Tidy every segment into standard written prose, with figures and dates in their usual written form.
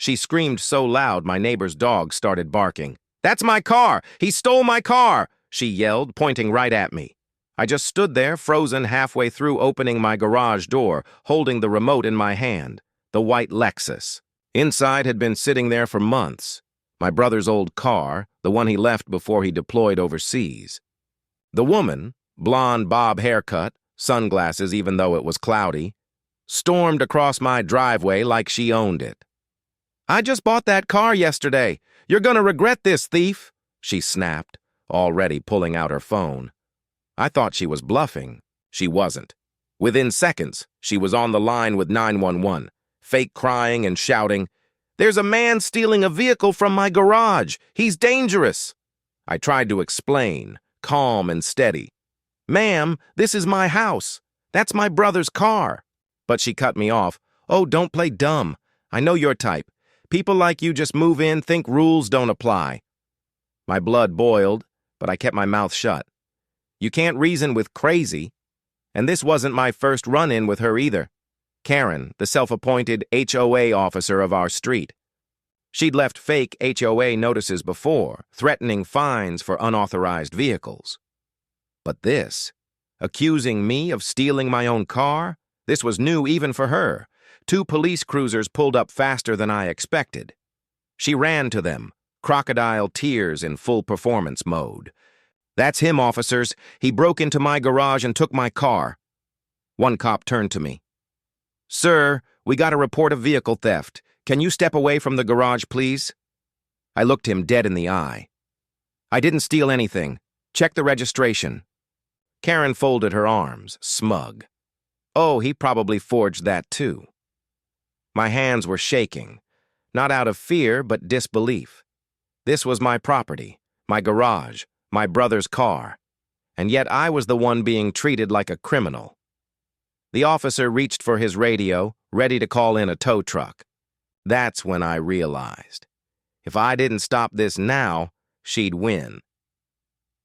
She screamed so loud my neighbor's dog started barking. "That's my car! He stole my car!" she yelled, pointing right at me. I just stood there, frozen halfway through opening my garage door, holding the remote in my hand, the white Lexus. Inside had been sitting there for months. My brother's old car, the one he left before he deployed overseas. The woman, blonde bob haircut, sunglasses even though it was cloudy, stormed across my driveway like she owned it. "I just bought that car yesterday. You're gonna regret this, thief," she snapped, already pulling out her phone. I thought she was bluffing. She wasn't. Within seconds, she was on the line with 911, fake crying and shouting, "There's a man stealing a vehicle from my garage. He's dangerous." I tried to explain, calm and steady. "Ma'am, this is my house. That's my brother's car." But she cut me off. "Oh, don't play dumb. I know your type. People like you just move in, think rules don't apply." My blood boiled, but I kept my mouth shut. You can't reason with crazy. And this wasn't my first run-in with her either. Karen, the self-appointed HOA officer of our street. She'd left fake HOA notices before, threatening fines for unauthorized vehicles. But this, accusing me of stealing my own car, this was new even for her. 2 police cruisers pulled up faster than I expected. She ran to them, crocodile tears in full performance mode. "That's him, officers. He broke into my garage and took my car." One cop turned to me. "Sir, we got a report of vehicle theft. Can you step away from the garage, please?" I looked him dead in the eye. "I didn't steal anything. Check the registration." Karen folded her arms, smug. "Oh, he probably forged that too." My hands were shaking, not out of fear but disbelief. This was my property, my garage, my brother's car, and yet I was the one being treated like a criminal. The officer reached for his radio, ready to call in a tow truck. That's when I realized, if I didn't stop this now, she'd win.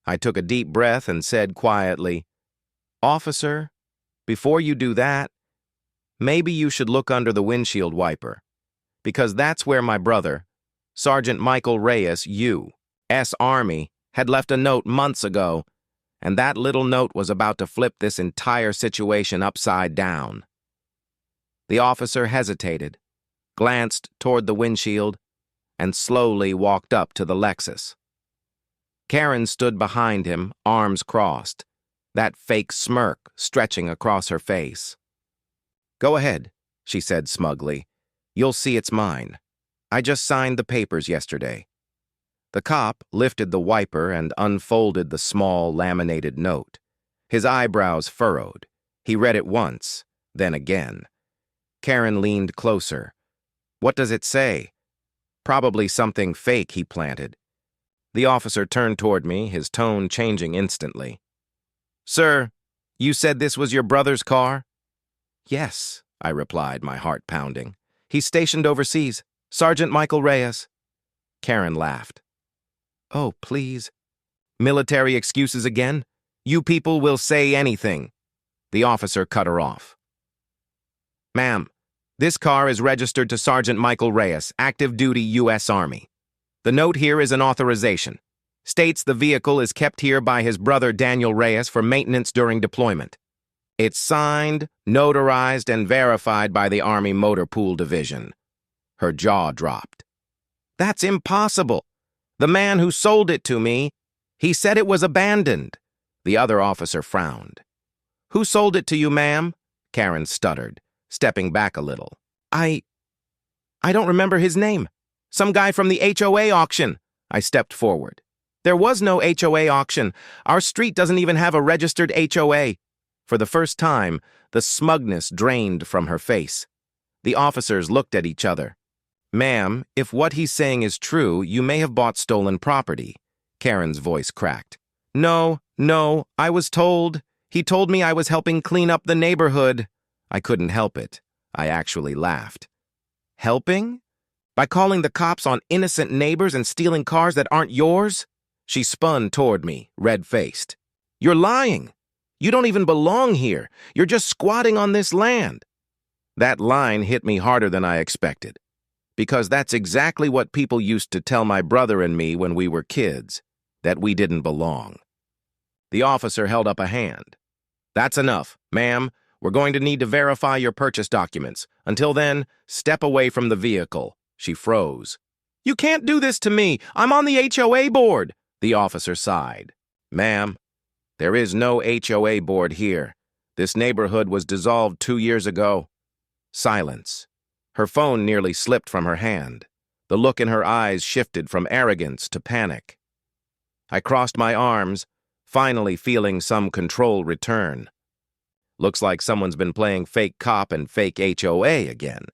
I took a deep breath and said quietly, "Officer, before you do that, maybe you should look under the windshield wiper, because that's where my brother, Sergeant Michael Reyes, U.S. Army, had left a note months ago, and that little note was about to flip this entire situation upside down." The officer hesitated, glanced toward the windshield, and slowly walked up to the Lexus. Karen stood behind him, arms crossed, that fake smirk stretching across her face. "Go ahead," she said smugly. "You'll see it's mine. I just signed the papers yesterday." The cop lifted the wiper and unfolded the small, laminated note. His eyebrows furrowed. He read it once, then again. Karen leaned closer. "What does it say?" Probably something fake he planted. The officer turned toward me, his tone changing instantly. "Sir, you said this was your brother's car?" "Yes," I replied, my heart pounding. "He's stationed overseas. Sergeant Michael Reyes." Karen laughed. "Oh, please. Military excuses again? You people will say anything." The officer cut her off. "Ma'am, this car is registered to Sergeant Michael Reyes, active duty U.S. Army. The note here is an authorization. States the vehicle is kept here by his brother Daniel Reyes for maintenance during deployment. It's signed, notarized, and verified by the Army Motor Pool Division." Her jaw dropped. "That's impossible. The man who sold it to me, he said it was abandoned." The other officer frowned. "Who sold it to you, ma'am?" Karen stuttered, stepping back a little. I don't remember his name. Some guy from the HOA auction." I stepped forward. "There was no HOA auction. Our street doesn't even have a registered HOA." For the first time, the smugness drained from her face. The officers looked at each other. "Ma'am, if what he's saying is true, you may have bought stolen property." Karen's voice cracked. No, I was told. He told me I was helping clean up the neighborhood." I couldn't help it. I actually laughed. "Helping? By calling the cops on innocent neighbors and stealing cars that aren't yours?" She spun toward me, red-faced. "You're lying. You don't even belong here. You're just squatting on this land." That line hit me harder than I expected. because that's exactly what people used to tell my brother and me when we were kids, that we didn't belong. The officer held up a hand. That's enough, ma'am. We're going to need to verify your purchase documents. Until then, step away from the vehicle. She froze. You can't do this to me. I'm on the HOA board. The officer sighed. Ma'am, there is no HOA board here. This neighborhood was dissolved 2 years ago. Silence. Her phone nearly slipped from her hand. The look in her eyes shifted from arrogance to panic. I crossed my arms, finally feeling some control return. Looks like someone's been playing fake cop and fake HOA again.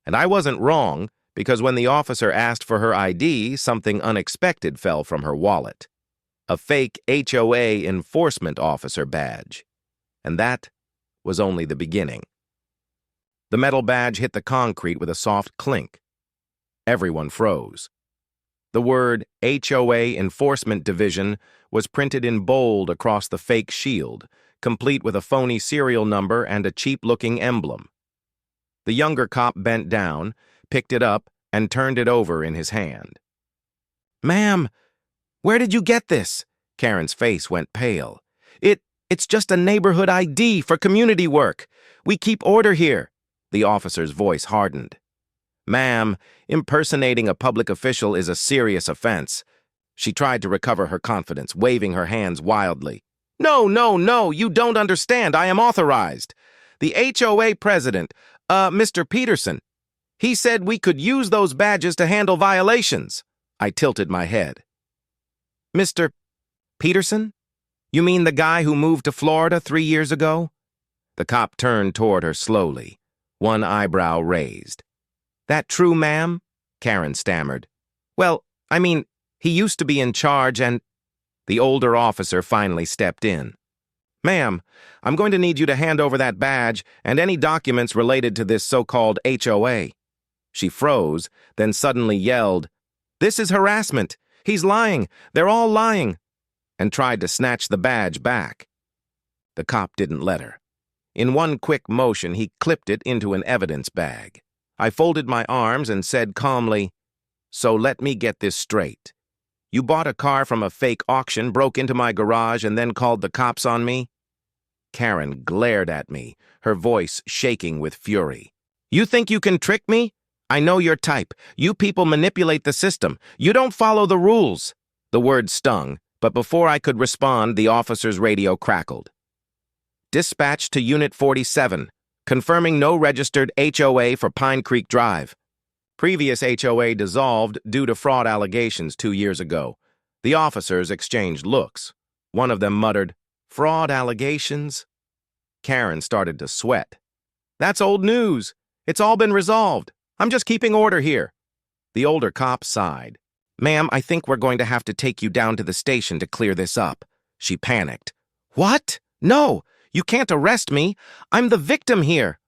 And I wasn't wrong, because when the officer asked for her ID, something unexpected fell from her wallet. A fake HOA enforcement officer badge. And that was only the beginning. The metal badge hit the concrete with a soft clink. Everyone froze. The word HOA Enforcement Division was printed in bold across the fake shield, complete with a phony serial number and a cheap-looking emblem. The younger cop bent down, picked it up, and turned it over in his hand. Ma'am, where did you get this? Karen's face went pale. It's just a neighborhood ID for community work. We keep order here. The officer's voice hardened. Ma'am, impersonating a public official is a serious offense. She tried to recover her confidence, waving her hands wildly. No, you don't understand. I am authorized. The HOA president, Mr. Peterson, he said we could use those badges to handle violations. I tilted my head. Mr. Peterson? You mean the guy who moved to Florida 3 years ago? The cop turned toward her slowly, one eyebrow raised. That true, ma'am? Karen stammered. Well, I mean, he used to be in charge and... The older officer finally stepped in. Ma'am, I'm going to need you to hand over that badge and any documents related to this so-called HOA. She froze, then suddenly yelled, This is harassment. He's lying. They're all lying. And tried to snatch the badge back. The cop didn't let her. In one quick motion, he clipped it into an evidence bag. I folded my arms and said calmly, So let me get this straight. You bought a car from a fake auction, broke into my garage, and then called the cops on me? Karen glared at me, her voice shaking with fury. You think you can trick me? I know your type. You people manipulate the system. You don't follow the rules. The word stung, but before I could respond, the officer's radio crackled. Dispatch to Unit 47, confirming no registered HOA for Pine Creek Drive. Previous HOA dissolved due to fraud allegations 2 years ago. The officers exchanged looks. One of them muttered, Fraud allegations? Karen started to sweat. That's old news. It's all been resolved. I'm just keeping order here. The older cop sighed. Ma'am, I think we're going to have to take you down to the station to clear this up. She panicked. What? No, you can't arrest me. I'm the victim here.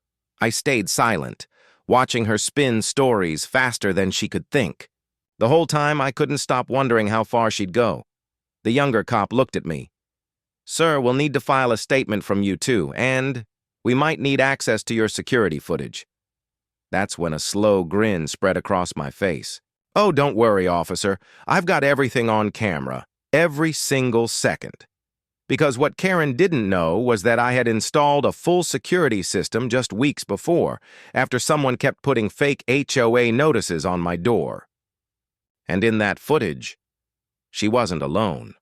I stayed silent, watching her spin stories faster than she could think. The whole time, I couldn't stop wondering how far she'd go. The younger cop looked at me. Sir, we'll need to file a statement from you too, and we might need access to your security footage. That's when a slow grin spread across my face. Oh, don't worry, officer. I've got everything on camera, every single second. Because what Karen didn't know was that I had installed a full security system just weeks before, after someone kept putting fake HOA notices on my door. And in that footage, she wasn't alone.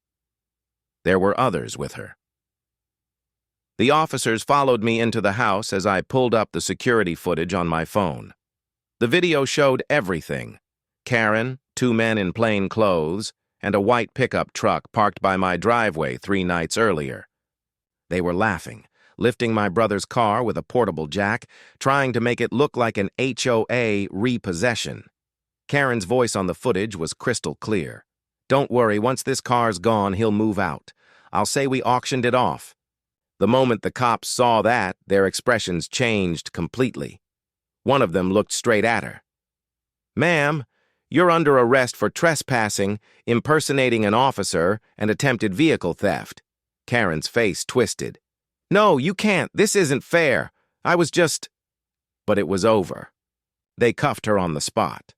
There were others with her. The officers followed me into the house as I pulled up the security footage on my phone. The video showed everything. Karen, 2 men in plain clothes, and a white pickup truck parked by my driveway 3 nights earlier. They were laughing, lifting my brother's car with a portable jack, trying to make it look like an HOA repossession. Karen's voice on the footage was crystal clear. Don't worry, once this car's gone, he'll move out. I'll say we auctioned it off. The moment the cops saw that, their expressions changed completely. One of them looked straight at her. Ma'am, you're under arrest for trespassing, impersonating an officer, and attempted vehicle theft. Karen's face twisted. No, you can't. This isn't fair. I was just... But it was over. They cuffed her on the spot.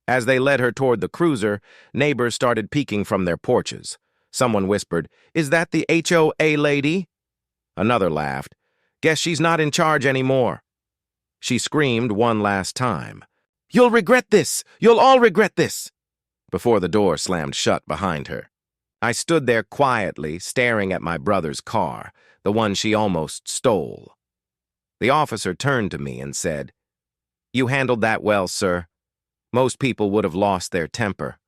As they led her toward the cruiser, neighbors started peeking from their porches. Someone whispered, "Is that the HOA lady?" Another laughed, "Guess she's not in charge anymore." She screamed one last time, "You'll regret this! You'll all regret this!" before the door slammed shut behind her. I stood there quietly, staring at my brother's car, the one she almost stole. The officer turned to me and said, "You handled that well, sir. Most people would have lost their temper."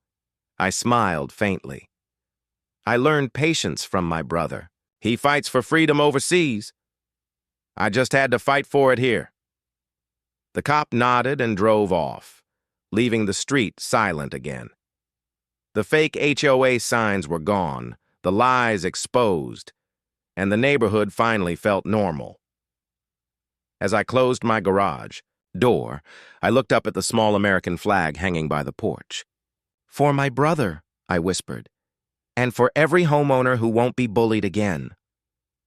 I smiled faintly. I learned patience from my brother. He fights for freedom overseas. I just had to fight for it here. The cop nodded and drove off, leaving the street silent again. The fake HOA signs were gone, the lies exposed, and the neighborhood finally felt normal. As I closed my garage door, I looked up at the small American flag hanging by the porch. "For my brother," I whispered, "and for every homeowner who won't be bullied again.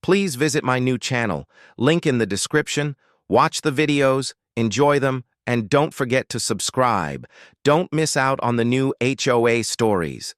Please visit my new channel, link in the description, watch the videos, enjoy them, and don't forget to subscribe. Don't miss out on the new HOA stories."